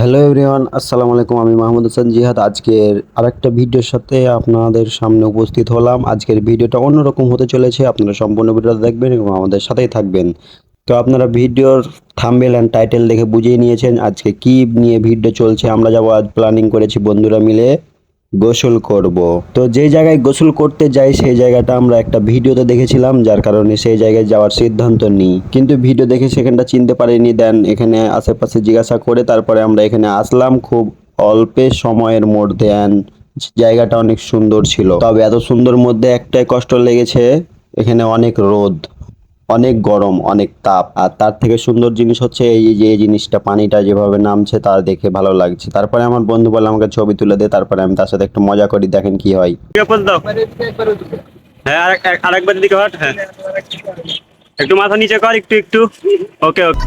Hello everyone, আসসালামু আলাইকুম। আমি মাহমুদ হাসান জিহাদ আজকের আরেকটা ভিডিওর সাথে আপনাদের সামনে উপস্থিত হলাম। আজকের ভিডিওটা অন্যরকম হতে চলেছে, আপনারা সম্পূর্ণ ভিডিওটা দেখবেন এবং আমাদের সাথেই থাকবেন। তো আপনারা ভিডিওর থাম্বনেল অ্যান্ড টাইটেল দেখে বুঝিয়ে নিয়েছেন আজকে কি নিয়ে ভিডিও চলছে। আমরা যাব, আজ প্ল্যানিং করেছি বন্ধুরা মিলে গোসল করব। তো যে জায়গায় গোসল করতে যাই সেই জায়গাটা আমরা একটা ভিডিওতে দেখেছিলাম, যার কারণে সেই জায়গায় যাওয়ার সিদ্ধান্ত নিই। কিন্তু ভিডিও দেখে সেখানটা চিনতে পারিনি। দেন এখানে আশেপাশে জিজ্ঞাসা করে তারপরে আমরা এখানে আসলাম খুব অল্প সময়ের মধ্যে। জায়গাটা অনেক সুন্দর ছিল, তবে এত সুন্দর মধ্যে একটাই কষ্ট লেগেছে, এখানে অনেক রোদ, অনেক গরম, অনেক তাপ। আর তার থেকে সুন্দর জিনিস হচ্ছে এই যে এই জিনিসটা, পানিটা যেভাবে নামছে তার দেখে ভালো লাগছে। তারপরে আমার বন্ধু বলে আমাকে ছবি তুলে দে, তারপরে আমি তার সাথে একটু মজা করি, দেখেন কি হয়। হ্যাঁ, আরেকবার দিকে হট। হ্যাঁ, একটু মাথা নিচে কর, একটু একটু। ওকে ওকে।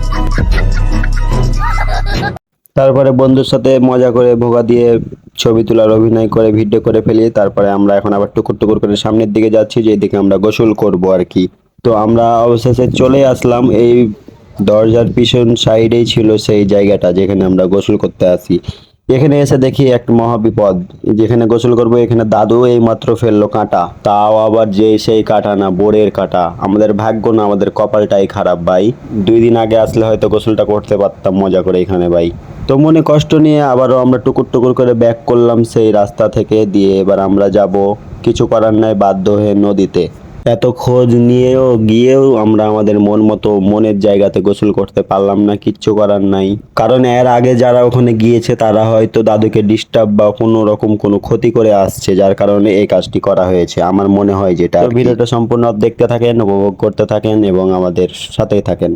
তারপরে বন্ধুর সাথে মজা করে ভোগা দিয়ে ছবি তোলার অভিনয় করে ভিডিও করে ফেলি। তারপরে আমরা এখন আবার টুকুর টুকুর করে সামনের দিকে যাচ্ছি, যেদিকে আমরা গোসল করব আর কি। তো আমরা অবশেষে চলে আসলাম, এই দরজার পিছন সাইডেই ছিল সেই জায়গাটা যেখানে আমরা গোসল করতে আসি। এখানে এসে দেখি এক মহাবিপদ, যেখানে গোসল করব এখানে দাদু এই মাত্র ফেললো কাঁটা, তাও আবার যে সেই কাঁটা না, বোরের কাঁটা। আমাদের ভাগ্য না, আমাদের কপালটাই খারাপ ভাই। 2 দিন আগে আসলে হয়তো গোসলটা করতে পারতাম মজা করে এখানে ভাই। তো মনে কষ্ট নিয়ে আবারও আমরা টুকুর টুকুর করে ব্যাক করলাম সেই রাস্তা থেকে। দিয়ে এবার আমরা যাব, কিছু করার নাই, বাধ্য হয়ে নদীতে। এত খোঁজ নিয়েও গিয়েও আমরা আমাদের মন মতো মনের জায়গাতে গোসল করতে পারলাম না, কিচ্ছু করার নাই। কারণ এর আগে যারা ওখানে গিয়েছে তারা হয়তো দাদুকে ডিস্টার্ব বা কোনো রকম কোনো ক্ষতি করে আসছে, যার কারণে এই কাজটি করা হয়েছে আমার মনে হয় যেটা। তো ভিডিওটা সম্পূর্ণ দেখতে থাকেন, উপভোগ করতে থাকেন এবং আমাদের সাথেই থাকেন।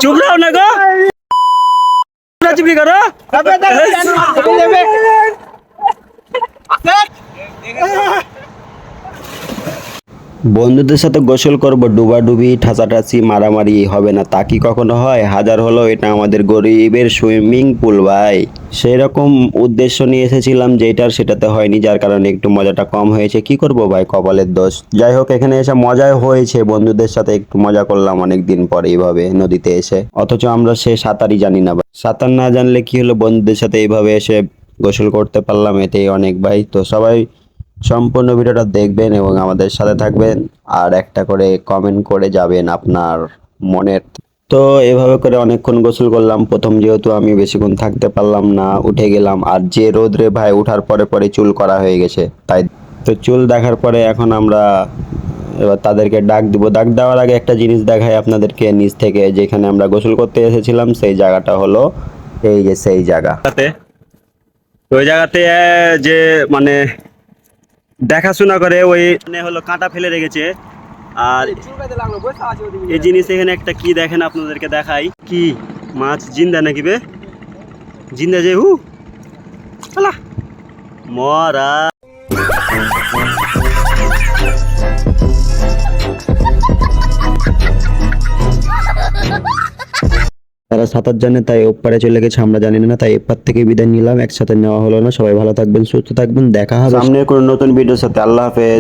চুপ রहो না গো, চুপি করো। বন্ধুদের সাথে গোসল করব, ডুবাডুবি ঠাসাঠাসি মারামারি হবে না তা কি কখনো হয়? হাজার হলো এটা আমাদের গরিবের সুইমিং পুল ভাই। সেই রকম উদ্দেশ্য নিয়ে এসেছিলাম যেটার সেটাতে হয়নি, যার কারণে একটু মজাটা কম হয়েছে। কি করব ভাই, কপালের দোষ। যাই হোক, এখানে এসে মজাই হয়েছে, বন্ধুদের সাথে একটু মজা করলাম অনেক দিন পরে এইভাবে নদীতে এসে। অথচ আমরা সে সাঁতারই জানি না ভাই। সাঁতার না জানলে কি হলো, বন্ধুদের সাথে এইভাবে এসে গোসল করতে পারলাম, এতেই অনেক ভাই। তো সবাই সম্পূর্ণ ভিডিওটা দেখবেন এবং আমাদের সাথে থাকবেন, আর একটা করে কমেন্ট করে যাবেন আপনার মনের। তো এভাবে করে অনেকক্ষণ গোসল করলাম। প্রথম যেহেতু আমি বেশিক্ষণ থাকতে পারলাম না, উঠে গেলাম। আর যে রোদ রে ভাই, উঠার পরে পরে চুল করা হয়ে গেছে তাই। তো চুল দেখার পরে এখন আমরা এবার তাদেরকে ডাক দিব। ডাক দেওয়ার আগে একটা জিনিস দেখাই আপনাদেরকে নিচ থেকে, যেখানে আমরা গোসল করতে এসেছিলাম সেই জায়গাটা হলো এই যে সেই জায়গা। ওই জায়গাতে যে মানে দেখাশোনা করে ওই মানে হলো কাঁটা ফেলে রেখেছে। আর এই জিনিস এখানে একটা কি দেখেন, আপনাদেরকে দেখাই। কি মাছ জিন্দা নাকি বে? জিন্দা যে হু আলা মরা। তারা সাঁতার জানে তাই ওপারে চলে গেছে, আমরা জানি না, তাই এপার থেকে বিদায় নিলাম। একসাথে নেওয়া হলো না। সবাই ভালো থাকবেন, সুস্থ থাকবেন, দেখা হবে সামনের কোনো নতুন ভিডিওর সাথে। আল্লাহ হাফেজ।